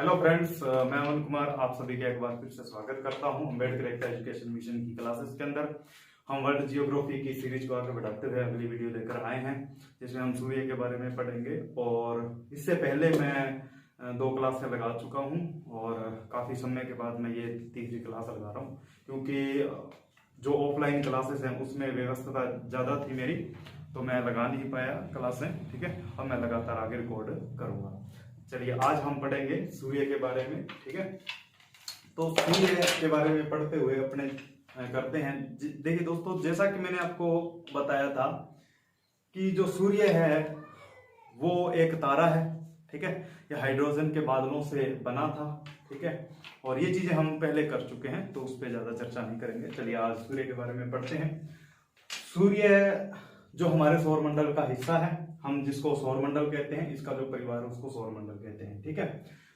Hello friends, मैं अमन कुमार आप सभी का एक बार फिर से स्वागत करता हूं अम्बेडकर एकता एजुकेशन मिशन की क्लासेस के अंदर। हम वर्ल्ड जियोग्राफी की सीरीज को आगे बढ़ाते हुए अगली वीडियो लेकर आए हैं जिसमें हम सूर्य के बारे में पढ़ेंगे। और इससे पहले मैं 2 क्लासें लगा चुका हूं और काफ़ी समय के बाद मैं ये तीसरी क्लास लगा रहा हूँ, क्योंकि जो ऑफलाइन क्लासेस हैं उसमें व्यवस्था ज़्यादा थी मेरी, तो मैं लगा नहीं पाया क्लासें। ठीक है, अब मैं लगातार आगे रिकॉर्ड करूँगा। चलिए, आज हम पढ़ेंगे सूर्य के बारे में। ठीक है, तो सूर्य के बारे में पढ़ते हुए अपने करते हैं। देखिए दोस्तों, जैसा कि मैंने आपको बताया था कि जो सूर्य है वो एक तारा है। ठीक है, ये हाइड्रोजन के बादलों से बना था। ठीक है, और ये चीजें हम पहले कर चुके हैं तो उस पर ज्यादा चर्चा नहीं करेंगे। चलिए, आज सूर्य के बारे में पढ़ते हैं। सूर्य जो हमारे सौरमंडल का हिस्सा है, हम जिसको सौरमंडल कहते हैं, इसका जो परिवार है उसको सौरमंडल कहते हैं। ठीक है,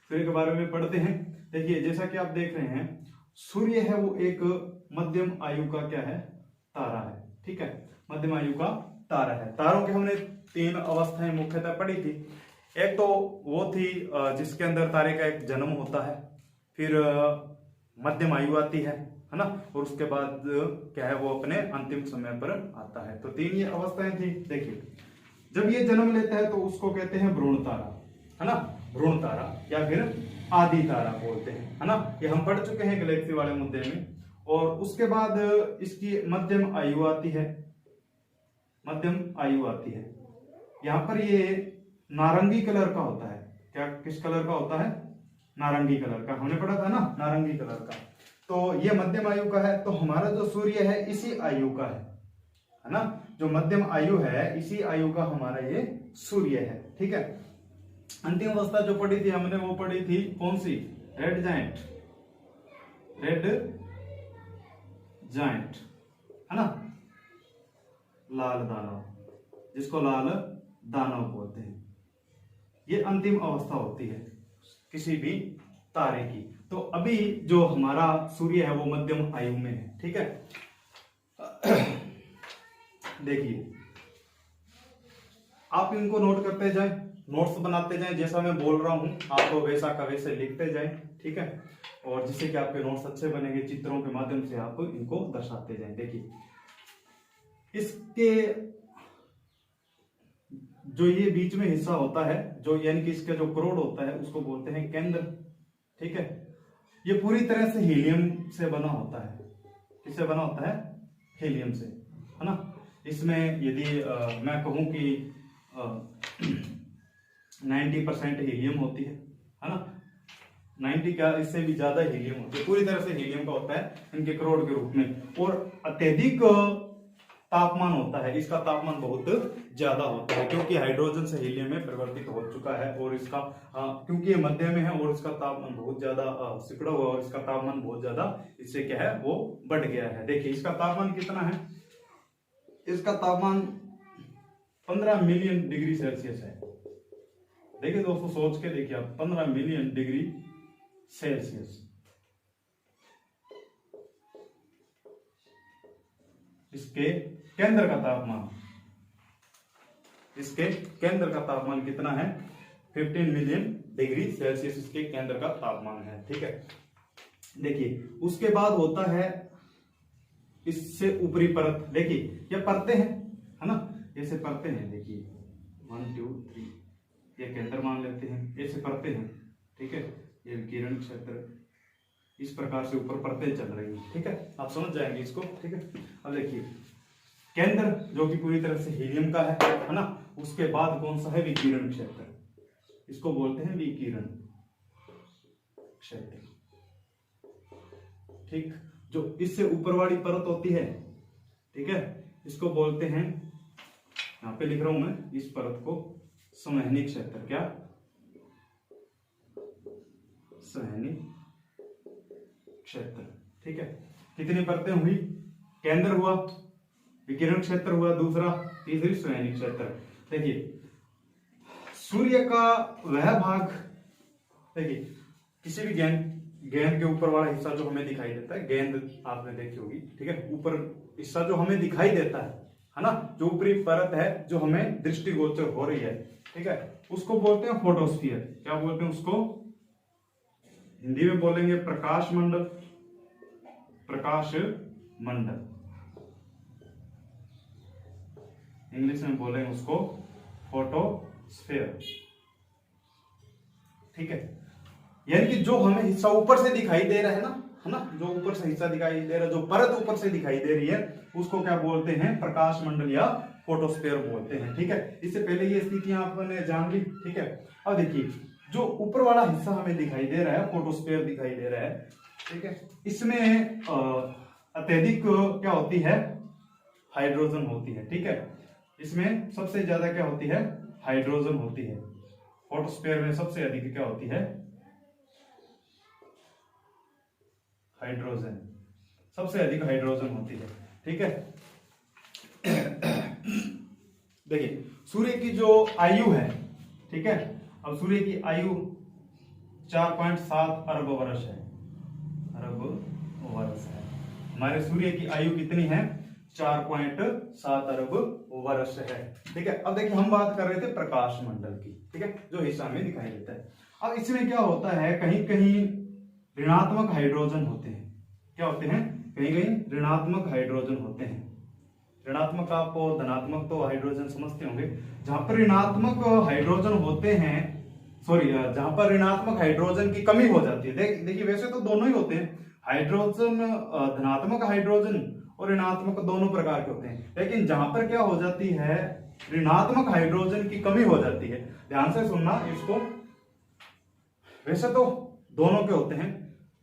सूर्य के बारे में पढ़ते हैं। देखिए, जैसा कि आप देख रहे हैं, सूर्य है वो एक मध्यम आयु का क्या है, तारा है। ठीक है, मध्यम आयु का तारा है। तारों की हमने 3 अवस्थाएं मुख्यतः पढ़ी थी। एक तो वो थी जिसके अंदर तारे का एक जन्म होता है, फिर मध्यम आयु आती है ना, और उसके बाद क्या है वो अपने अंतिम समय पर आता है। तो 3 ये अवस्थाएं थी। देखिए, जब ये जन्म लेता है तो उसको कहते हैं भ्रूण तारा, है ना, भ्रूण तारा या फिर आदि तारा बोलते हैं, है ना। ये हम पढ़ चुके हैं गैलेक्सी वाले मुद्दे में। और उसके बाद इसकी मध्यम आयु आती है, मध्यम आयु आती है। यहाँ पर ये नारंगी कलर का होता है। क्या, किस कलर का होता है? नारंगी कलर का, हमने पढ़ा था ना, नारंगी कलर का। तो ये मध्यम आयु का है। तो हमारा जो सूर्य है इसी आयु का है ना, जो मध्यम आयु है इसी आयु का हमारा ये सूर्य है। ठीक है, अंतिम अवस्था जो पढ़ी थी हमने वो पढ़ी थी कौन सी? रेड जायंट, रेड जायंट, है ना, लाल दानव, जिसको लाल दानव बोलते हैं। ये अंतिम अवस्था होती है किसी भी तारे की। तो अभी जो हमारा सूर्य है वो मध्यम आयु में है। ठीक है, देखिए, आप इनको नोट करते जाएं, नोट्स बनाते जाएं, जैसा मैं बोल रहा हूं आपको वैसा का वैसे लिखते जाएं। ठीक है, और जिससे कि आपके नोट्स अच्छे बनेंगे, चित्रों के माध्यम से आप इनको दर्शाते जाएं। देखिए, इसके जो ये बीच में हिस्सा होता है, जो यानी कि इसका जो करोड़ होता है, उसको बोलते हैं केंद्र। ठीक है, ये पूरी तरह से हीलियम से बना होता है। किससे बना होता है? हीलियम से, है ना। इसमें यदि मैं कहूं कि 90% हीलियम होती है ना, 90 क्या, इससे भी ज्यादा हीलियम होती है, पूरी तरह से हीलियम का होता है इनके करोड़ के रूप में। और अत्यधिक तापमान होता है, इसका तापमान बहुत ज्यादा होता है, क्योंकि हाइड्रोजन से हीलियम में परिवर्तित हो चुका है। और इसका क्योंकि ये मध्य में है और इसका तापमान बहुत ज्यादा सिकुड़ा हुआ, और इसका तापमान बहुत ज्यादा, इससे क्या है वो बढ़ गया है। देखिए, इसका तापमान कितना है? इसका तापमान 15 मिलियन डिग्री सेल्सियस है। देखिए दोस्तों, सोच के देखिए आप, 15 मिलियन डिग्री सेल्सियस। इसके केंद्र का तापमान, इसके केंद्र का तापमान कितना है? 15 मिलियन डिग्री सेल्सियस इसके केंद्र का तापमान है। ठीक है, देखिए, उसके बाद होता है इससे ऊपरी परत। देखिए, ये परतें हैं, है ना, ऐसे परतें हैं। देखिए 1 2 3, ये केंद्र मान लेते हैं, ऐसे परतें हैं। ठीक है, ये विकिरण क्षेत्र, इस प्रकार से ऊपर परतें चल रही हैं। ठीक है, आप समझ जाएंगे इसको। ठीक है, अब देखिए, केंद्र जो कि पूरी तरह से हीलियम का है ना। उसके बाद कौन सा है? विकिरण क्षेत्र, इसको बोलते हैं विकिरण क्षेत्र। ठीक, जो इससे ऊपर वाली परत होती है, ठीक है, इसको बोलते हैं, यहां पे लिख रहा हूं मैं इस परत को, संवहनी क्षेत्र। क्या? संवहनी क्षेत्र। ठीक है, कितनी परतें हुई? केंद्र हुआ, विकिरण क्षेत्र हुआ दूसरा, तीसरी संवहनी क्षेत्र। देखिए, सूर्य का वह भाग, देखिए, किसी भी गेंद के ऊपर वाला हिस्सा जो हमें दिखाई देता है, गेंद आपने देखी होगी। ठीक है, ऊपर हिस्सा जो हमें दिखाई देता है ना, जो ऊपरी परत है जो हमें दृष्टिगोचर हो रही है, ठीक है, उसको बोलते हैं फोटोस्फीयर। क्या बोलते हैं उसको? हिंदी में बोलेंगे प्रकाश मंडल, प्रकाश मंडल। इंग्लिश में बोलेंगे उसको फोटोस्फीयर। ठीक है, यानी कि जो हमें हिस्सा ऊपर से दिखाई दे रहा है ना, जो ऊपर से हिस्सा दिखाई दे रहा है, जो परत ऊपर से दिखाई दे रही है, उसको क्या बोलते हैं? प्रकाश मंडल या फोटोस्फीयर बोलते हैं। ठीक है, इससे पहले ये स्थितियां आपने जान ली। ठीक है, अब देखिए जो ऊपर वाला हिस्सा हमें दिखाई दे रहा है, फोटोस्फीयर दिखाई दे रहा है। ठीक है, इसमें अत्यधिक क्या होती है? हाइड्रोजन होती है। ठीक है, इसमें सबसे ज्यादा क्या होती है? हाइड्रोजन होती है। फोटोस्फीयर में सबसे अधिक क्या होती है? हाइड्रोजन, सबसे अधिक हाइड्रोजन होती है। ठीक है, देखिए सूर्य की जो आयु है, ठीक है, अब सूर्य की आयु 4.7 अरब वर्ष है। अरब वर्ष है। हमारे सूर्य की आयु कितनी है? 4.7 अरब वर्ष है। ठीक है, अब देखिए हम बात कर रहे थे प्रकाश मंडल की। ठीक है, जो हिस्सा हमें दिखाई देता है। अब इसमें क्या होता है? कहीं कहीं ऋणात्मक हाइड्रोजन होते हैं। क्या होते हैं? कहीं कहीं ऋणात्मक हाइड्रोजन होते हैं। ऋणात्मक आप धनात्मक तो हाइड्रोजन समझते होंगे। जहां पर ऋणात्मक हाइड्रोजन होते हैं, सॉरी, जहां पर ऋणात्मक हाइड्रोजन की कमी हो जाती है। देखिए वैसे तो दोनों ही होते हैं, हाइड्रोजन धनात्मक हाइड्रोजन और ऋणात्मक दोनों प्रकार के होते हैं। लेकिन जहां पर क्या हो जाती है? ऋणात्मक हाइड्रोजन की कमी हो जाती है। ध्यान से सुनना इसको, वैसे तो दोनों के होते हैं,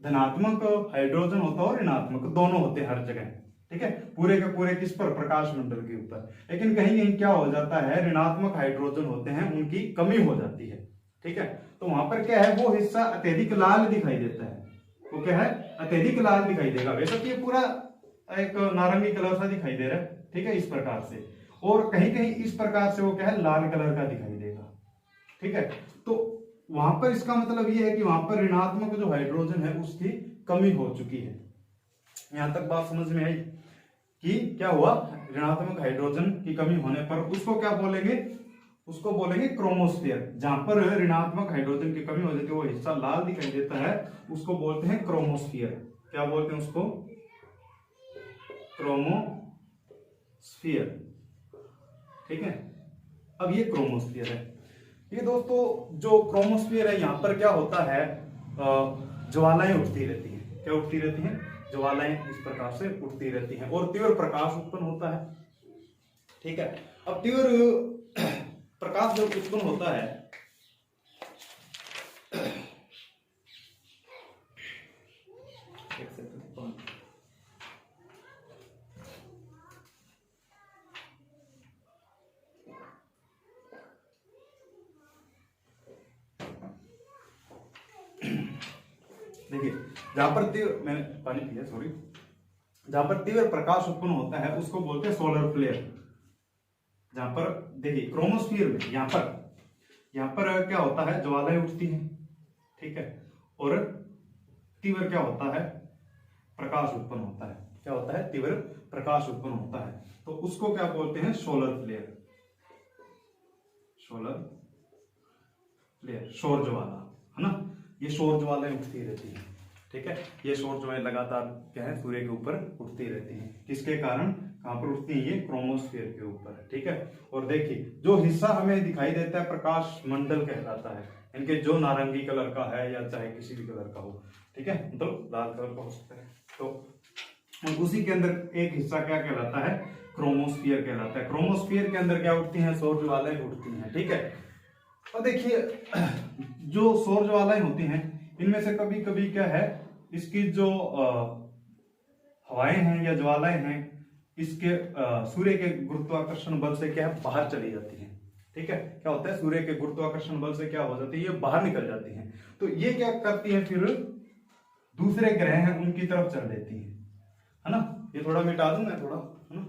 धनात्मक हाइड्रोजन होता है और ऋणात्मक, दोनों होते हैं हर जगह। ठीक है, पूरे के पूरे किस पर? प्रकाश मंडल के ऊपर। लेकिन कहीं कहीं क्या हो जाता है? ऋणात्मक हाइड्रोजन होते हैं, उनकी कमी हो जाती है। ठीक है, तो वहां पर क्या है? वो हिस्सा अत्यधिक लाल दिखाई देता है। वो क्या है? अत्यधिक लाल दिखाई देगा। वैसे तो ये पूरा एक नारंगी कलर सा दिखाई दे रहा है। ठीक है, इस प्रकार से, और कहीं कहीं इस प्रकार से वो क्या है? लाल कलर का दिखाई देगा। ठीक है, तो वहां पर इसका मतलब ये है कि वहां पर ऋणात्मक जो हाइड्रोजन है उसकी कमी हो चुकी है। यहां तक बात समझ में आई कि क्या हुआ? ऋणात्मक हाइड्रोजन की कमी होने पर उसको क्या बोलेंगे? उसको बोलेंगे क्रोमोस्फीयर। जहां पर ऋणात्मक हाइड्रोजन की कमी हो जाती है, वो हिस्सा लाल दिखाई देता है, उसको बोलते हैं क्रोमोस्फीयर। क्या बोलते हैं उसको? क्रोमोस्फीयर। ठीक है, अब ये क्रोमोस्फीयर है। ये दोस्तों जो क्रोमोस्फीयर है, यहां पर क्या होता है? ज्वालाएं उठती रहती हैं। क्या उठती रहती हैं? ज्वालाएं इस प्रकार से उठती रहती हैं और तीव्र प्रकाश उत्पन्न होता है। ठीक है, अब तीव्र प्रकाश जब उत्पन्न होता है, देखिए जहां पर तीव्र, मैंने पानी पिया, सॉरी, जहां पर तीव्र प्रकाश उत्पन्न होता है उसको बोलते हैं सोलर फ्लेयर। जहां पर देखिए क्रोमोस्फीयर में यहां पर क्या होता है? ज्वालाएं उठती हैं। ठीक है, और तीव्र क्या होता है? प्रकाश उत्पन्न होता है। क्या होता है? तीव्र प्रकाश उत्पन्न होता है, तो उसको क्या बोलते हैं? Solar flare. सोलर फ्लेयर, सौर ज्वाला, है ना? ये सौर ज्वालाएं उठती रहती हैं। ठीक है, ये सौर ज्वालाएं लगातार क्या है? सूर्य के ऊपर उठती रहती हैं। किसके कारण? कहां पर उठती हैं? ये क्रोमोस्फीयर के ऊपर। ठीक है, और देखिए जो हिस्सा हमें दिखाई देता है प्रकाश मंडल कहलाता है। इनके जो नारंगी कलर का है या चाहे किसी भी कलर का हो, ठीक है, मतलब लाल कलर का हो सकता है, तो उसी के अंदर एक हिस्सा क्या कहलाता है? क्रोमोस्फीयर कहलाता है। क्रोमोस्फीयर के अंदर क्या उठती हैं? सौर ज्वालाएं उठती हैं। ठीक है, और देखिए जो सौर ज्वालाएं होती हैं, इनमें से कभी कभी क्या है? इसकी जो हवाएं हैं या ज्वालाएं हैं, इसके सूर्य के गुरुत्वाकर्षण बल से क्या है? बाहर चली जाती हैं। ठीक है, क्या होता है? सूर्य के गुरुत्वाकर्षण बल से क्या हो जाती है? ये बाहर निकल जाती हैं। तो ये क्या करती है? फिर दूसरे ग्रह हैं उनकी तरफ चल देती हैं, है ना? ये थोड़ा मिटा दूं मैं, थोड़ा, है ना?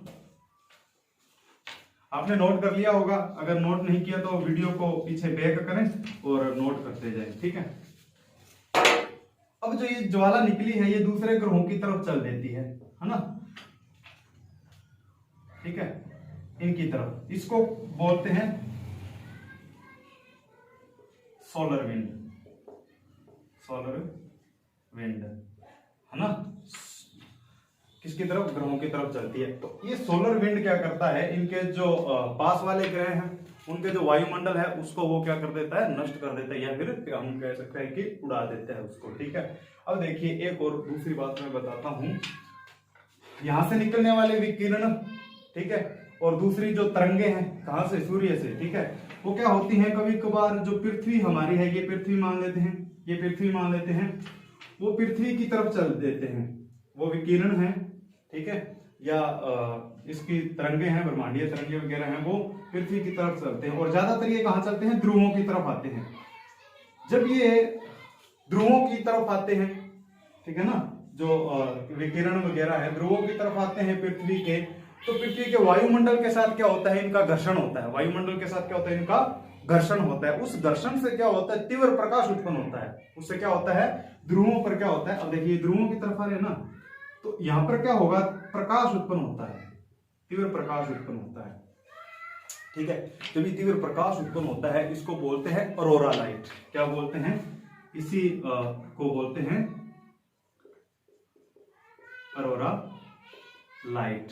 आपने नोट कर लिया होगा। अगर नोट नहीं किया तो वीडियो को पीछे बैक करें और नोट करते जाएं। ठीक है, अब जो ये ज्वाला निकली है, ये दूसरे ग्रहों की तरफ चल देती है ना? ठीक है, इनकी तरफ, इसको बोलते हैं सोलर विंड। सोलर विंड, है ना, किसकी तरफ, ग्रहों की तरफ चलती है। तो ये सोलर विंड क्या करता है, इनके जो पास वाले ग्रह हैं उनके जो वायुमंडल है उसको वो क्या कर देता है, नष्ट कर देता है, या फिर हम कह सकते हैं कि उड़ा देता है उसको। ठीक है, अब देखिए एक और दूसरी बात मैं बताता हूं, यहां से निकलने वाले विकिरण, ठीक है, और दूसरी जो तरंगे हैं कहां से, सूर्य से, ठीक है, वो क्या होती हैं, कभी कभार जो पृथ्वी हमारी है, ये पृथ्वी मान लेते हैं, ये पृथ्वी मान लेते हैं, वो पृथ्वी की तरफ चल देते हैं, वो विकिरण है, ठीक है, या इसकी तरंगे हैं, ब्रह्मांडीय तरंगे वगैरह हैं, वो पृथ्वी की तरफ चलते हैं, और ज्यादातर ये कहां चलते हैं, ध्रुवों की तरफ आते हैं। जब ये ध्रुवों की तरफ आते हैं, ठीक है ना, जो विकिरण वगैरह है ध्रुवों की तरफ आते हैं पृथ्वी के, तो पृथ्वी के वायुमंडल के साथ क्या होता है, इनका घर्षण होता है, वायुमंडल के साथ क्या होता है, इनका घर्षण होता है। उस घर्षण से क्या होता है, तीव्र प्रकाश उत्पन्न होता है, उससे क्या होता है, ध्रुवों पर क्या होता है, अब देखिए ध्रुवों की तरफ आ रहे हैं ना, तो यहां पर क्या होगा, प्रकाश उत्पन्न होता है, तीव्र प्रकाश उत्पन्न होता है, ठीक है। जब ये तीव्र प्रकाश उत्पन्न होता है इसको बोलते हैं अरोरा लाइट। क्या बोलते हैं, इसी को बोलते हैं अरोरा लाइट,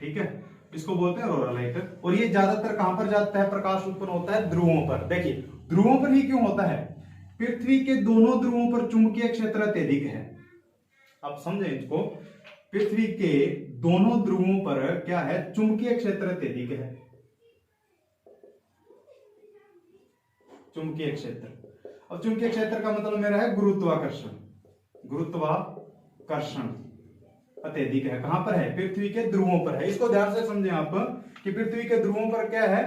ठीक है, इसको बोलते हैं अरोरा लाइट। और ये ज्यादातर कहां पर जाता है, प्रकाश उत्पन्न होता है ध्रुवों पर। देखिए ध्रुवों पर ही क्यों होता है, पृथ्वी के दोनों ध्रुवों पर चुंबकीय क्षेत्र अत्यधिक है। आप समझे इसको, पृथ्वी के दोनों ध्रुवों पर क्या है, चुंबकीय क्षेत्र अत्यधिक है, चुंबकीय क्षेत्र। अब चुंबकीय क्षेत्र का मतलब मेरा है गुरुत्वाकर्षण, गुरुत्वाकर्षण अत्यधिक है, कहां पर है, पृथ्वी के ध्रुवों पर है। इसको ध्यान से समझें आप कि पृथ्वी के ध्रुवों पर क्या है,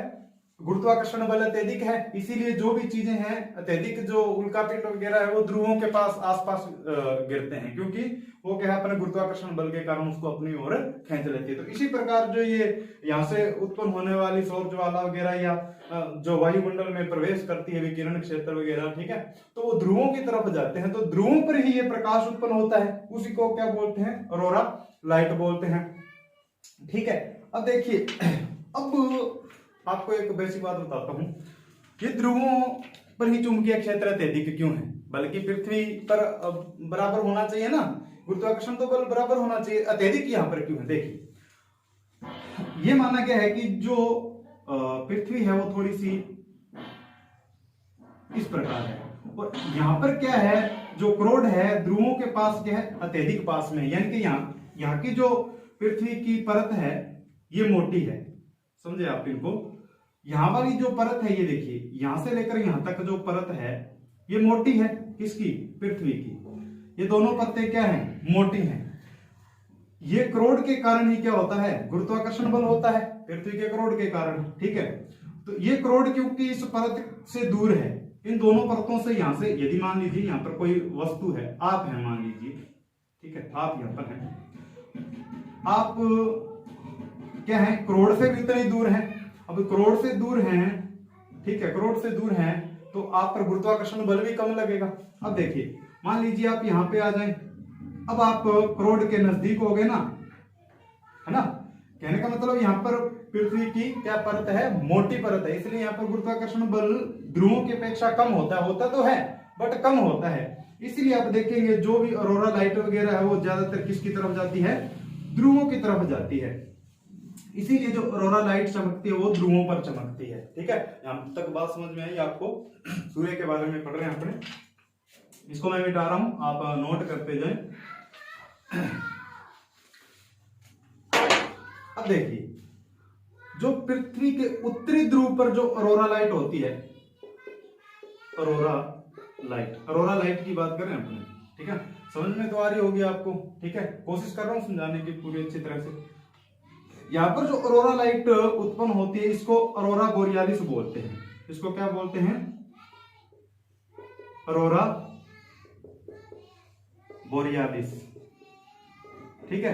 गुरुत्वाकर्षण बल अत्यधिक है, इसीलिए जो भी चीजें हैं अत्यधिक, जो उल्कापिंड वगैरह है वो ध्रुवों के पास आसपास गिरते हैं, क्योंकि वो क्या है, अपने गुरुत्वाकर्षण बल के कारण उसको अपनी ओर खींच लेती है। तो इसी प्रकार जो ये यहाँ से उत्पन्न होने वाली सौर ज्वाला वगैरह या जो वायुमंडल में प्रवेश करती है विकिरण क्षेत्र वगैरह, ठीक है, तो वो ध्रुवों की तरफ जाते हैं, तो ध्रुवों पर ही ये प्रकाश उत्पन्न होता है, उसी को क्या बोलते हैं, अरोरा लाइट बोलते हैं, ठीक है। अब देखिए, अब आपको एक बेसिक बात बताता हूं, ये ध्रुवों पर ही चुंबकीय क्षेत्र अत्यधिक क्यों है, बल्कि पृथ्वी पर बराबर होना चाहिए ना, गुरुत्वाकर्षण तो बल बराबर होना चाहिए, अत्यधिक यहां पर क्यों है। देखिए ये माना गया है कि जो पृथ्वी है वो थोड़ी सी इस प्रकार है, और यहां पर क्या है, जो क्रोड है ध्रुवों के पास क्या है, अत्यधिक पास में, यानी कि यहाँ की जो पृथ्वी की परत है ये मोटी है, समझे आप इनको, यहां वाली जो परत है ये देखिए, यहां से लेकर यहां तक जो परत है ये मोटी है, किसकी, पृथ्वी की, ये दोनों परतें क्या हैं, मोटी हैं। ये क्रोड के कारण ही क्या होता है, गुरुत्वाकर्षण बल होता है पृथ्वी के क्रोड के कारण, ठीक है। तो ये क्रोड क्योंकि इस परत से दूर है, इन दोनों परतों से, यहां से यदि मान लीजिए यहां पर कोई वस्तु है, आप हैं मान लीजिए, ठीक है, आप यहां पर हैं, आप क्या है, क्रोड से भी उतनी दूर है। अब क्रोड से दूर हैं, ठीक है, क्रोड से दूर हैं, तो आप पर गुरुत्वाकर्षण बल भी कम लगेगा। अब देखिए मान लीजिए आप यहां पे आ जाएं, अब आप क्रोड के नजदीक हो गए ना, है ना, कहने का मतलब यहां पर पृथ्वी की क्या परत है, मोटी परत है, इसलिए यहां पर गुरुत्वाकर्षण बल ध्रुवों की अपेक्षा कम होता तो है बट कम होता है। इसलिए आप देखेंगे जो भी अरोरा लाइट वगैरह है वो ज्यादातर किसकी तरफ जाती है, ध्रुवों की तरफ जाती है, इसीलिए जो अरोरा लाइट चमकती है वो ध्रुवों पर चमकती है, ठीक है। यहां तक बात समझ में आई आपको, सूर्य के बारे में पढ़ रहे हैं अपने, इसको मैं मिटा रहा हूं, आप नोट करते जाएं। अब देखिए जो पृथ्वी के उत्तरी ध्रुव पर जो अरोरा लाइट होती है, अरोरा लाइट की बात करें अपने, ठीक है, समझ में तो आ रही होगी आपको, ठीक है, कोशिश कर रहा हूं समझाने की पूरी अच्छी तरह से। यहां पर जो अरोरा लाइट उत्पन्न होती है इसको अरोरा बोरियालिस बोलते हैं, इसको क्या बोलते हैं, अरोरा बोरियालिस, ठीक है,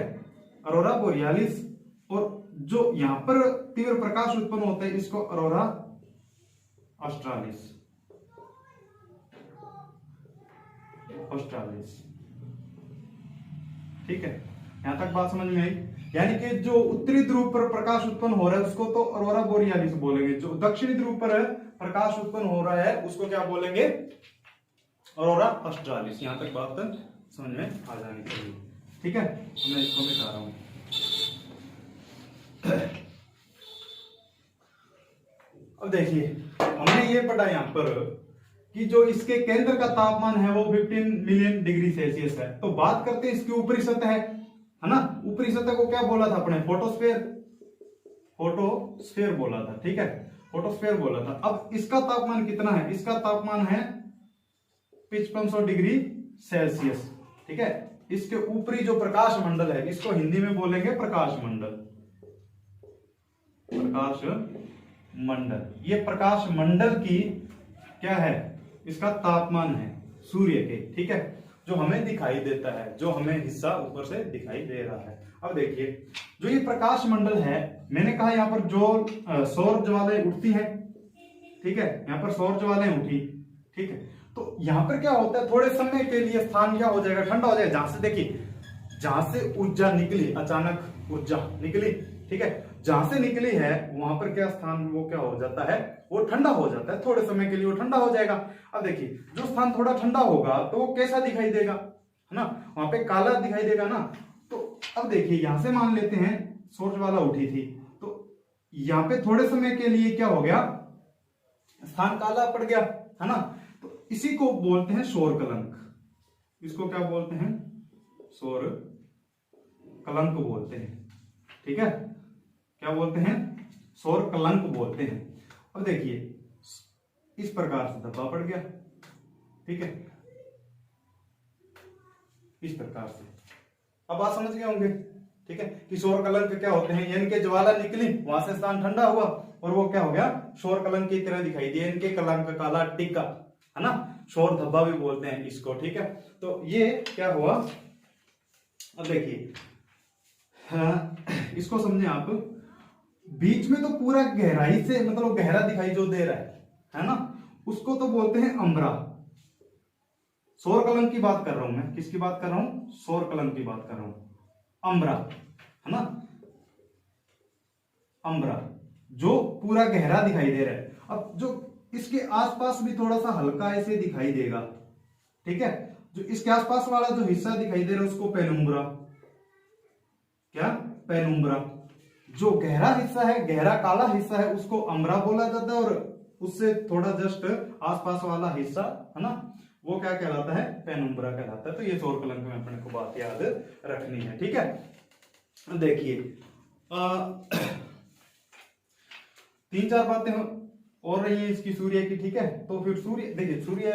अरोरा बोरियालिस। और जो यहां पर तीव्र प्रकाश उत्पन्न होता है इसको अरोरा ऑस्ट्रालिस, ठीक है, यहां तक बात समझ में आई। यानी कि जो उत्तरी ध्रुव पर प्रकाश उत्पन्न हो रहा है उसको तो अरोरा बोरियालिस बोलेंगे, जो दक्षिणी ध्रुव पर प्रकाश उत्पन्न हो रहा है उसको क्या बोलेंगे, ऑरोरा ऑस्ट्रालिस। यहाँ तक बात समझ में आ जानी चाहिए, ठीक है। मैं इसको मिटा रहा हूँ। अब देखिए हमने ये पढ़ा यहाँ पर कि जो इसके केंद्र का तापमान है वो 15 मिलियन डिग्री सेल्सियस है। तो बात करते हैं इसकी ऊपरी सतह है ना। ऊपरी सतह को क्या बोला था अपने? फोटोस्फीयर, फोटोस्फीयर बोला था, ठीक है, फोटोस्फीयर बोला था। अब इसका तापमान कितना है? इसका तापमान है 5500 डिग्री सेल्सियस, ठीक है। इसके ऊपरी जो प्रकाश मंडल है, इसको हिंदी में बोलेंगे प्रकाश मंडल, प्रकाश मंडल। ये प्रकाश मंडल की क्या है? इसका तापमान है सूर्य के, ठीक है, जो हमें दिखाई देता है, जो हमें हिस्सा ऊपर से दिखाई दे रहा है। अब देखिए जो ये प्रकाश मंडल है, मैंने कहा यहाँ पर जो सौर ज्वालाएं उठती है, ठीक है, यहाँ पर सौर ज्वालाएं उठी, ठीक है। तो यहाँ पर क्या होता है, थोड़े समय के लिए स्थान क्या हो जाएगा? ठंडा हो जाएगा। जहां से देखिए, जहां से ऊर्जा निकली, अचानक ऊर्जा निकली, ठीक है, जहां से निकली है वहां पर क्या स्थान, वो क्या हो जाता है? वो ठंडा हो जाता है। थोड़े समय के लिए वो ठंडा हो जाएगा। अब देखिए जो स्थान थोड़ा ठंडा होगा तो वो कैसा दिखाई देगा, है ना? वहां पे काला दिखाई देगा ना। तो अब देखिए यहां से मान लेते हैं सौर ज्वाला उठी थी, तो यहाँ पे थोड़े समय के लिए क्या हो गया? स्थान काला पड़ गया, है ना। तो इसी को बोलते हैं सौर कलंक। इसको क्या बोलते हैं? सौर कलंक बोलते हैं, ठीक है। क्या बोलते हैं? सौर कलंक बोलते हैं। अब देखिए इस प्रकार से धब्बा पड़ गया, ठीक है, इस प्रकार से। अब आप समझ गए होंगे, ठीक है, कि सौर कलंक क्या होते हैं? इनके ज्वाला निकली, वहां से स्थान ठंडा हुआ और वो क्या हो गया? सौर कलंक की तरह दिखाई दिया। इनके कलंक काला टिक्का, है ना, सौर धब्बा भी बोलते हैं इसको, ठीक है। तो ये क्या हुआ? अब देखिए हाँ, इसको समझे आप। बीच में तो पूरा गहराई से, मतलब गहरा दिखाई जो दे रहा है ना, उसको तो बोलते हैं अम्बरा। सौर कलंक की बात कर रहा हूं मैं। किसकी बात कर रहा हूं? सौर कलंक की बात कर रहा हूं। अम्बरा, है ना, अम्बरा जो पूरा गहरा दिखाई दे रहा है। अब जो इसके आसपास भी थोड़ा सा हल्का ऐसे दिखाई देगा, ठीक है। जो इसके आसपास वाला जो हिस्सा दिखाई दे रहा है उसको पेनुम्ब्रा, क्या? पेनुम्ब्रा। जो गहरा हिस्सा है, गहरा काला हिस्सा है, उसको अम्बरा बोला जाता है। और उससे थोड़ा जस्ट आसपास वाला हिस्सा, है ना, वो क्या कहलाता है? पेनुम्ब्रा कहलाता है। तो ये सौर कलंक में अपने को बात याद रखनी है, ठीक है। देखिए 3-4 बातें और रही है इसकी सूर्य की, ठीक है। तो फिर सूर्य, देखिए सूर्य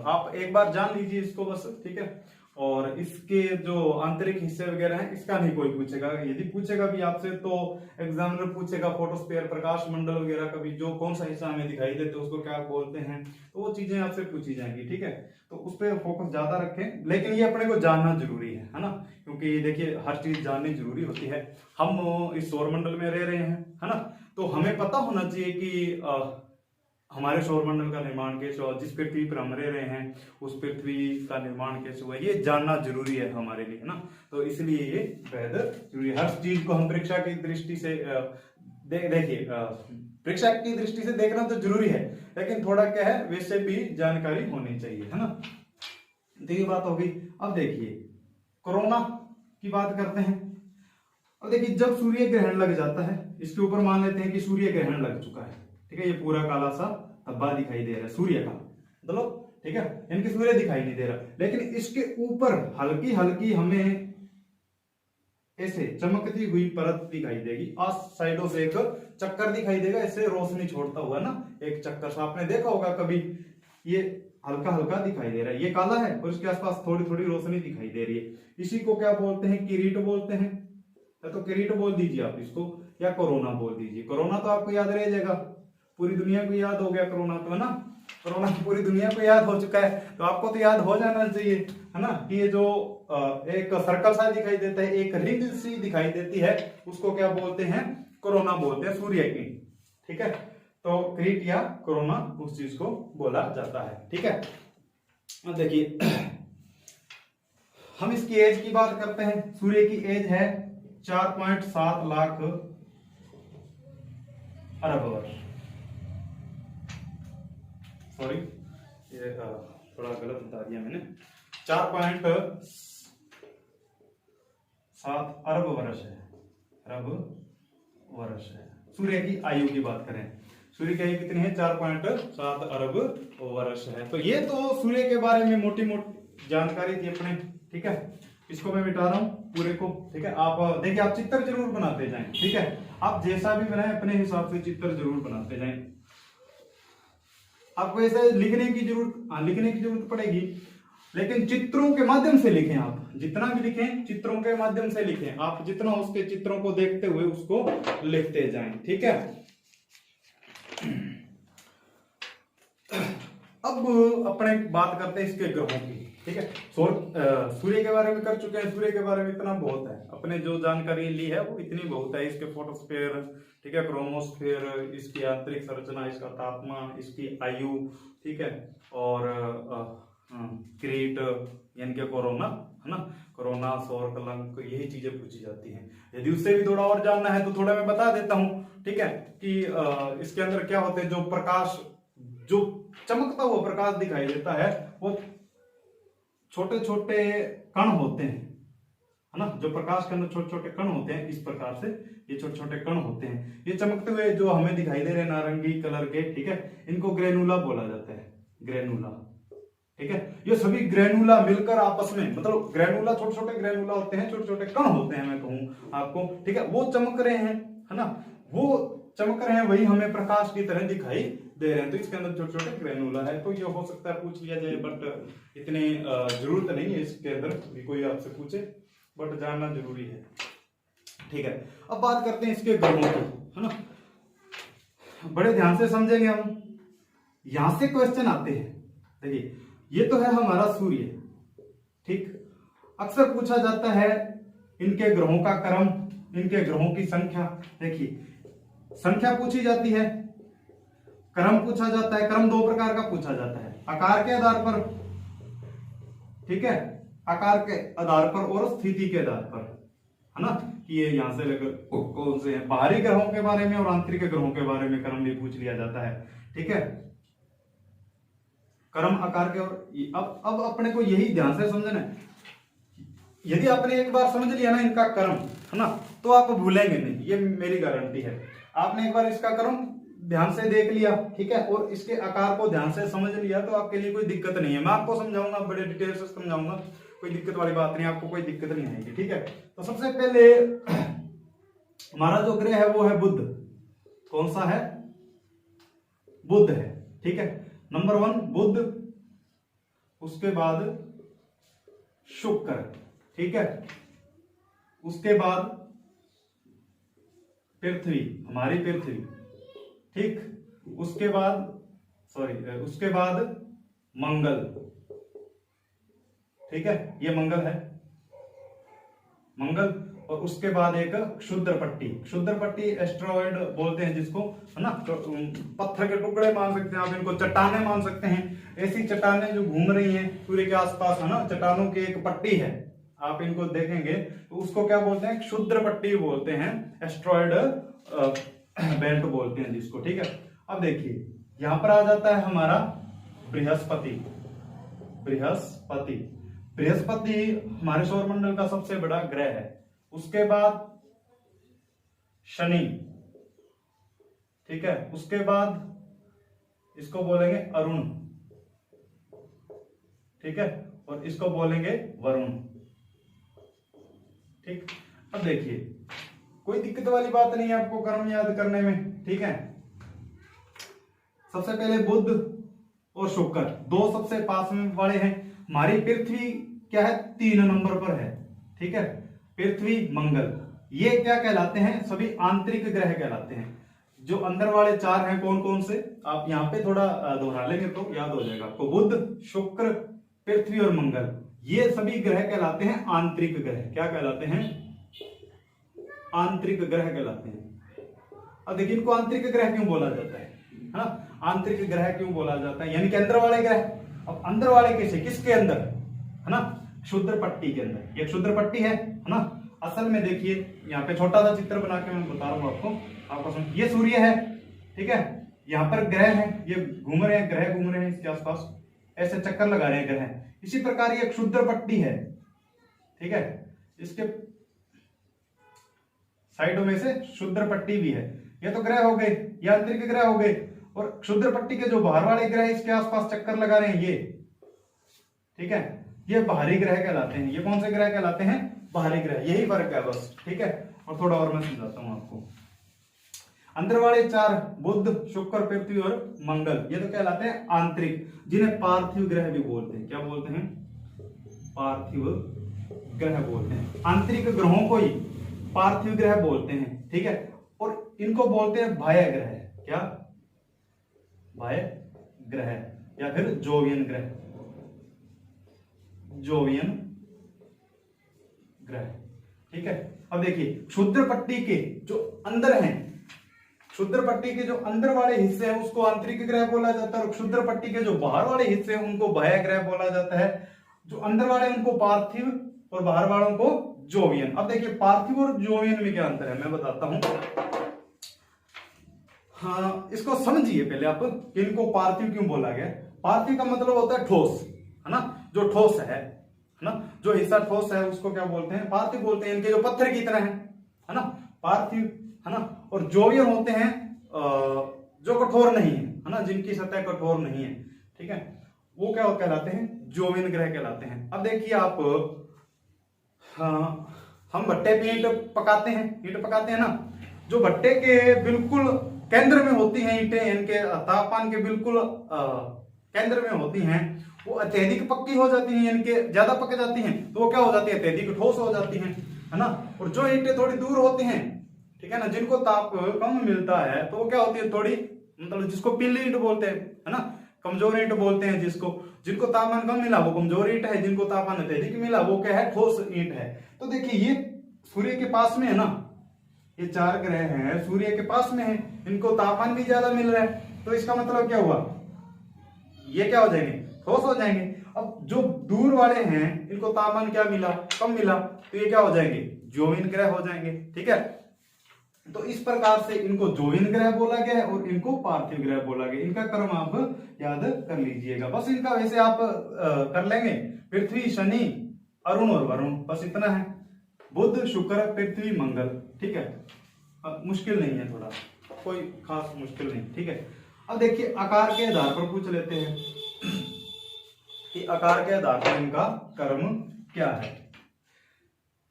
आप एक बार जान लीजिए इसको बस, ठीक है। और इसके जो आंतरिक हिस्से वगैरह हैं इसका नहीं कोई पूछेगा। यदि पूछेगा भी आपसे तो एग्जामिनर पूछेगा फोटोस्फीयर, प्रकाश मंडल वगैरह का भी जो कौन सा हिस्सा हमें दिखाई देते उसको क्या बोलते हैं, तो वो चीजें आपसे पूछी जाएंगी, ठीक है। तो उस पर फोकस ज्यादा रखें, लेकिन ये अपने को जानना जरूरी है ना, क्योंकि देखिए हर चीज जाननी जरूरी होती है। हम इस सौर मंडल में रह रहे हैं, है ना, तो हमें पता होना चाहिए कि हमारे सौरमंडल का निर्माण कैसे हुआ, जिस पृथ्वी पर हम रह रहे हैं उस पृथ्वी का निर्माण कैसे हुआ, ये जानना जरूरी है हमारे लिए, है ना। तो इसलिए ये बेहद जरूरी है। हर चीज को हम परीक्षा की दृष्टि से देखिए परीक्षा की दृष्टि से देखना तो जरूरी है, लेकिन थोड़ा क्या है, वैसे भी जानकारी होनी चाहिए, है ना। तो ये बात होगी। अब देखिए कोरोना की बात करते हैं। अब देखिए जब सूर्य ग्रहण लग जाता है, इसके ऊपर मान लेते हैं कि सूर्य ग्रहण लग चुका है, ठीक है, ये पूरा काला सा धब्बा दिखाई दे रहा है सूर्य का, मतलब ठीक है, इनके सूर्य दिखाई नहीं दे रहा, लेकिन इसके ऊपर हल्की हल्की हमें ऐसे चमकती हुई परत दिखाई देगी। आज साइडों से एक चक्कर दिखाई देगा, ऐसे रोशनी छोड़ता हुआ ना, एक चक्कर सा आपने देखा होगा कभी। ये हल्का हल्का दिखाई दे रहा है, ये काला है और इसके आसपास थोड़ी थोड़ी रोशनी दिखाई दे रही है। इसी को क्या बोलते हैं? किरीट बोलते हैं। तो किरीट बोल दीजिए आप इसको, या कोरोना बोल दीजिए। कोरोना तो आपको याद रह जाएगा, पूरी दुनिया को याद हो गया कोरोना, तो है ना, कोरोना पूरी दुनिया को याद हो चुका है, तो आपको तो याद हो जाना चाहिए, है ना, कि ये जो एक सर्कल सा दिखाई देता है, एक रिंग सी दिखाई देती है, उसको क्या बोलते हैं? कोरोना बोलते हैं, सूर्य की, ठीक है। तो क्रीट या कोरोना उस चीज को बोला जाता है, ठीक है। देखिए हम इसकी एज की बात करते हैं। सूर्य की एज है 4.7 लाख अरब वर्ष, सॉरी ये थोड़ा गलत बता दिया मैंने, 4.7 अरब वर्ष है, अरब वर्ष है। सूर्य की आयु की बात करें, सूर्य की आयु कितनी है, 4.7 अरब वर्ष है। तो ये तो सूर्य के बारे में मोटी मोटी जानकारी थी अपने, ठीक है। इसको मैं मिटा रहा हूं पूरे को, ठीक है। आप देखिए, आप चित्र जरूर बनाते जाएं, ठीक है। आप जैसा भी बनाए अपने हिसाब से चित्र जरूर बनाते जाएं। आपको ऐसे लिखने की जरूरत पड़ेगी, लेकिन चित्रों के माध्यम से लिखें। आप जितना भी लिखें चित्रों के माध्यम से लिखें, आप जितना उसके चित्रों को देखते हुए उसको लिखते जाएं, ठीक है। अब अपने बात करते हैं इसके ग्रहों की, ठीक है। सूर्य के बारे में कर चुके हैं, सूर्य के बारे में इतना बहुत है, अपने जो जानकारी ली है वो इतनी बहुत है। इसके फोटोस्फीयर, ठीक है, क्रोमोस्फीयर, इसकी आंतरिक संरचना, इसका तापमान, इसकी आयु, ठीक है, और क्रीट यानी कि कोरोना, है ना, कोरोना, सौर कलंक, यही चीजें पूछी जाती हैं। यदि उससे भी थोड़ा और जानना है तो थोड़ा मैं बता देता हूं, ठीक है, कि इसके अंदर क्या होते हैं, जो प्रकाश, जो चमकता हुआ प्रकाश दिखाई देता है वो छोटे छोटे कण होते हैं, है ना। जो प्रकाश के अंदर छोटे छोटे कण होते हैं, इस प्रकार से ये छोटे छोटे कण होते हैं। ये चमकते हुए जो हमें दिखाई दे रहे हैं नारंगी कलर के, ठीक है, इनको ग्रेनुला बोला जाता है, ग्रेनुला, ठीक है। ये सभी ग्रेनुला मिलकर आपस में, मतलब ग्रेनुला छोटे छोटे ग्रेनुला होते हैं, छोटे छोटे कण होते हैं, मैं कहूं आपको, ठीक है। वो चमक रहे हैं, है ना, वो चमक रहे हैं, वही हमें प्रकाश की तरह दिखाई दे रहे हैं। तो इसके अंदर छोटे छोटे ग्रेनुला है। तो ये हो सकता है पूछ लिया जाए, बट इतनी जरूरत नहीं है इसके अंदर भी कोई आपसे पूछे, बट जानना जरूरी है, ठीक है। अब बात करते हैं इसके ग्रहों की, है ना। बड़े ध्यान से समझेंगे हम, यहां से क्वेश्चन आते हैं। देखिए, ये तो है हमारा सूर्य, ठीक। अक्सर पूछा जाता है इनके ग्रहों का क्रम, इनके ग्रहों की संख्या। देखिए, संख्या पूछी जाती है, क्रम पूछा जाता है। क्रम दो प्रकार का पूछा जाता है, आकार के आधार पर, ठीक है, आकार के आधार पर और स्थिति के आधार पर, है ना, कि ये यहां से लेकर कौन से हैं। बाहरी ग्रहों के बारे में और आंतरिक ग्रहों के बारे में क्रम भी पूछ लिया जाता है, ठीक है। क्रम, आकार के, और अब अपने को यही ध्यान से समझना है। यदि आपने एक बार समझ लिया ना इनका क्रम, है ना, तो आप भूलेंगे नहीं, ये मेरी गारंटी है। आपने एक बार इसका क्रम ध्यान से देख लिया, ठीक है, और इसके आकार को ध्यान से समझ लिया, तो आपके लिए कोई दिक्कत नहीं है। मैं आपको समझाऊंगा, बड़े डिटेल से समझाऊंगा, कोई दिक्कत वाली बात नहीं, आपको कोई दिक्कत नहीं आएगी, ठीक है। तो सबसे पहले हमारा जो ग्रह है वो है बुध। कौन सा है? बुध है, ठीक है। नंबर 1 बुध, उसके बाद शुक्र, ठीक है, उसके बाद पृथ्वी, हमारी पृथ्वी, ठीक, उसके बाद मंगल, ठीक है, ये मंगल है, मंगल। और उसके बाद एक क्षुद्र पट्टी एस्ट्रॉइड बोलते हैं जिसको, है ना। तो पत्थर के टुकड़े मान सकते हैं आप, इनको चट्टाने मान सकते हैं। ऐसी चट्टाने जो घूम रही हैं सूर्य के आसपास, है ना, चट्टानों की एक पट्टी है, आप इनको देखेंगे तो उसको क्या बोलते हैं? क्षुद्र पट्टी बोलते हैं, एस्ट्रॉइड बेल्ट बोलते हैं जिसको, ठीक है। अब देखिए, यहां पर आ जाता है हमारा बृहस्पति हमारे सौरमंडल का सबसे बड़ा ग्रह है। उसके बाद शनि, ठीक है, उसके बाद इसको बोलेंगे अरुण, ठीक है, और इसको बोलेंगे वरुण, ठीक। अब देखिए, कोई दिक्कत वाली बात नहीं है आपको क्रम याद करने में, ठीक है। सबसे पहले बुध और शुक्र दो सबसे पास में वाले हैं। हमारी पृथ्वी क्या है? 3 नंबर पर है, ठीक है, पृथ्वी, मंगल, ये क्या कहलाते हैं? सभी आंतरिक ग्रह कहलाते हैं। जो अंदर वाले 4 हैं कौन कौन से, आप यहाँ पे थोड़ा दोहरा लेंगे तो याद हो जाएगा आपको। बुध, शुक्र, पृथ्वी और मंगल, ये सभी ग्रह कहलाते हैं आंतरिक ग्रह। क्या कहलाते हैं? आंतरिक ग्रह कहलाते हैं। अब देखिए, इनको आंतरिक ग्रह क्यों बोला जाता है ना? आंतरिक ग्रह क्यों बोला जाता है? यानी कि अंदर वाले ग्रह। अब अंदर वाले कैसे? किसके अंदर, है ना? क्षुद्र पट्टी के अंदर। ये क्षुद्र पट्टी है ना। असल में देखिए, यहाँ पे छोटा सा चित्र बना के मैं बता रहा हूँ आपको समझ। ये सूर्य है, ठीक है, यहाँ पर ग्रह है, ये घूम रहे हैं, ग्रह घूम रहे हैं इसके आसपास, ऐसे चक्कर लगा रहे हैं ग्रह। इसी प्रकार ये क्षुद्र पट्टी है, ठीक है, इसके साइडों में से क्षुद्र पट्टी भी है। ये तो ग्रह हो गए, ये आंतरिक ग्रह हो गए, और क्षुद्र पट्टी के जो बाहर वाले ग्रह इसके आसपास चक्कर लगा रहे हैं ये, ठीक है, ये बाहरी ग्रह कहलाते हैं। ये कौन से ग्रह कहलाते हैं? बाहरी ग्रह। यही फर्क है बस, ठीक है। और थोड़ा और मैं समझाता हूं आपको। अंदर वाले 4 बुध, शुक्र, पृथ्वी और मंगल, ये तो कहलाते हैं आंतरिक, जिन्हें पार्थिव ग्रह भी बोलते हैं। क्या बोलते हैं? पार्थिव ग्रह बोलते हैं। आंतरिक ग्रहों को ही पार्थिव ग्रह बोलते हैं, ठीक है। और इनको बोलते हैं बाह्य ग्रह। क्या? बाह्य ग्रह या फिर जोवियन ग्रह, जोवियन ग्रह, ठीक है। अब देखिए, क्षुद्र पट्टी के जो अंदर हैं, क्षुद्र पट्टी के जो अंदर वाले हिस्से हैं उसको आंतरिक ग्रह बोला जाता है, और क्षुद्र पट्टी के जो बाहर वाले हिस्से हैं उनको बाह्य ग्रह बोला जाता है। जो अंदर वाले उनको पार्थिव और बाहर वालों को जोवियन। अब देखिए, पार्थिव और जोवियन में क्या अंतर है मैं बताता हूं। हाँ, इसको समझिए पहले आप कि इनको पार्थिव क्यों बोला गया। पार्थिव का मतलब होता है ठोस, है ना, जो ठोस है ना, जो हिस्सा ठोस है उसको क्या बोलते हैं? पार्थिव बोलते हैं। इनके जो पत्थर की तरह है ना, पार्थिव, है ना। और जोवियन होते हैं जो कठोर नहीं है ना, जिनकी सतह कठोर नहीं है, ठीक है, वो क्या कहलाते हैं? जोवियन ग्रह कहलाते हैं। अब देखिए आप, हम भट्टे पे ईंट पकाते हैं ना, जो भट्टे के बिल्कुल केंद्र में होती हैं ईंटें, इनके तापमान के बिल्कुल केंद्र में होती हैं, वो अत्यधिक पक्की हो जाती हैं, इनके ज्यादा पक जाती हैं तो वो क्या हो जाती है? अत्यधिक ठोस हो जाती हैं, है ना। और जो ईंटें थोड़ी दूर होती हैं, ठीक है ना, जिनको ताप कम मिलता है तो वो क्या होती है? थोड़ी, मतलब जिसको पीली ईंट बोलते हैं, है ना, कमजोर ईंट बोलते हैं जिनको तापमान कम मिला वो कमजोर ईंट है, जिनको तापमान अत्यधिक मिला वो क्या है? ठोस ईंट है। तो देखिए, ये सूर्य के पास में है ना, ये 4 ग्रह हैं, सूर्य के पास में है, इनको तापमान भी ज्यादा मिल रहा है, तो इसका मतलब क्या हुआ? ये क्या हो जाएंगे? ठोस हो जाएंगे। अब जो दूर वाले हैं इनको तापमान क्या मिला? कम मिला, तो ये क्या हो जाएंगे? जोवियन ग्रह हो जाएंगे, ठीक है। तो इस प्रकार से इनको जोवियन ग्रह बोला गया है और इनको पार्थिव ग्रह बोला गया। इनका क्रम आप याद कर लीजिएगा, बस इनका वैसे आप कर लेंगे। पृथ्वी, शनि, अरुण और वरुण, बस इतना है। बुध, शुक्र, पृथ्वी, मंगल, ठीक है। मुश्किल नहीं है, थोड़ा कोई खास मुश्किल नहीं, ठीक है। अब देखिए, आकार के आधार पर पूछ लेते हैं कि आकार के आधार पर इनका कर्म क्या है।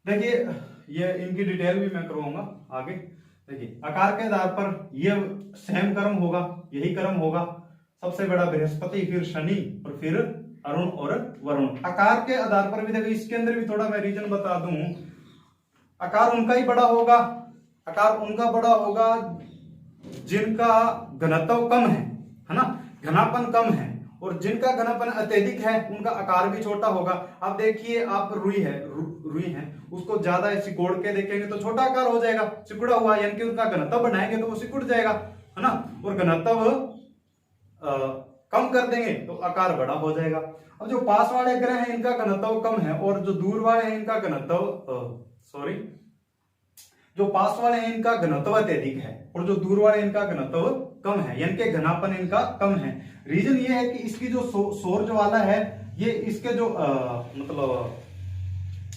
देखिए, ये इनकी डिटेल भी मैं करवाऊंगा आगे। देखिए, आकार के आधार पर ये सेम कर्म होगा, यही कर्म होगा। सबसे बड़ा बृहस्पति, फिर शनि और फिर अरुण और वरुण। आकार के आधार पर भी देखो, इसके अंदर भी थोड़ा मैं रीजन बता दूं। आकार उनका ही बड़ा होगा, आकार उनका बड़ा होगा जिनका घनत्व कम है ना, घनापन कम है, और जिनका घनापन अत्यधिक है उनका आकार भी छोटा होगा। अब देखिए, आप रुई है, उसको ज्यादा सिकोड़ के देखेंगे तो छोटा आकार हो जाएगा, सिकुड़ा हुआ, यानी कि उसका घनत्व बढ़ाएंगे तो वो सिकुड़ जाएगा, है ना। और घनत्व कम कर देंगे तो आकार बड़ा हो जाएगा। अब जो पास वाले ग्रह हैं इनका घनत्व कम है, और जो दूर वाले हैं इनका घनत्व जो पास वाले हैं इनका घनत्व अत्यधिक है, और जो दूर वाले इनका घनत्व कम है, यानी कि घनापन इनका कम है। रीजन ये है कि इसकी जो सौर ज्वाला है, ये इसके जो मतलब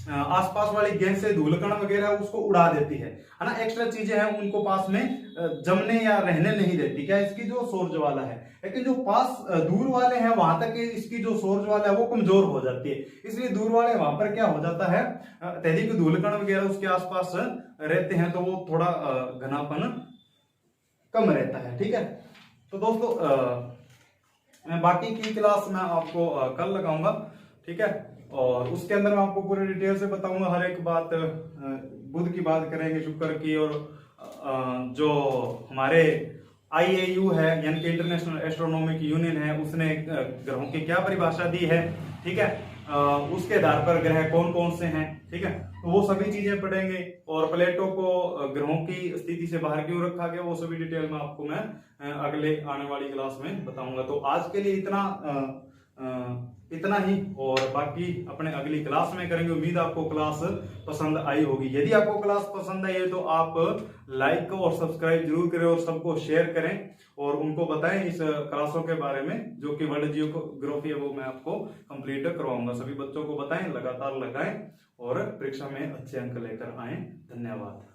आसपास वाली गैस से धूलकण वगैरह उसको उड़ा देती है ना। एक्स्ट्रा चीजें हैं उनको पास में जमने या रहने नहीं देती, क्या इसकी जो सौर ज्वाला है। लेकिन जो पास दूर वाले हैं वहां तक इसकी जो सौर ज्वाला है वो कमजोर हो जाती है, इसलिए दूर वाले वहां पर क्या हो जाता है? अत्यधिक धूलकण वगैरह उसके आसपास रहते हैं, तो वो थोड़ा घनापन कम रहता है, ठीक है। तो दोस्तों, मैं बाकी की क्लास में आपको कल लगाऊंगा, ठीक है, और उसके अंदर मैं आपको पूरे डिटेल से बताऊंगा हर एक बात। बुध की बात करेंगे, शुक्र की, और जो हमारे IAU है यानी कि इंटरनेशनल एस्ट्रोनॉमिक यूनियन है, उसने ग्रहों की क्या परिभाषा दी है, ठीक है, उसके आधार पर ग्रह कौन कौन से हैं, ठीक है, तो वो सभी चीजें पढ़ेंगे। और प्लेटो को ग्रहों की स्थिति से बाहर क्यों रखा गया वो सभी डिटेल में आपको मैं अगले आने वाली क्लास में बताऊंगा। तो आज के लिए इतना इतना ही, और बाकी अपने अगली क्लास में करेंगे। उम्मीद आपको क्लास पसंद आई होगी। यदि आपको क्लास पसंद आई है तो आप लाइक और सब्सक्राइब जरूर करें और सबको शेयर करें और उनको बताएं इस क्लासों के बारे में, जो कि वर्ल्ड जियोग्राफी है वो मैं आपको कंप्लीट करवाऊंगा। सभी बच्चों को बताएं, लगातार लगाएं और परीक्षा में अच्छे अंक लेकर आए। धन्यवाद।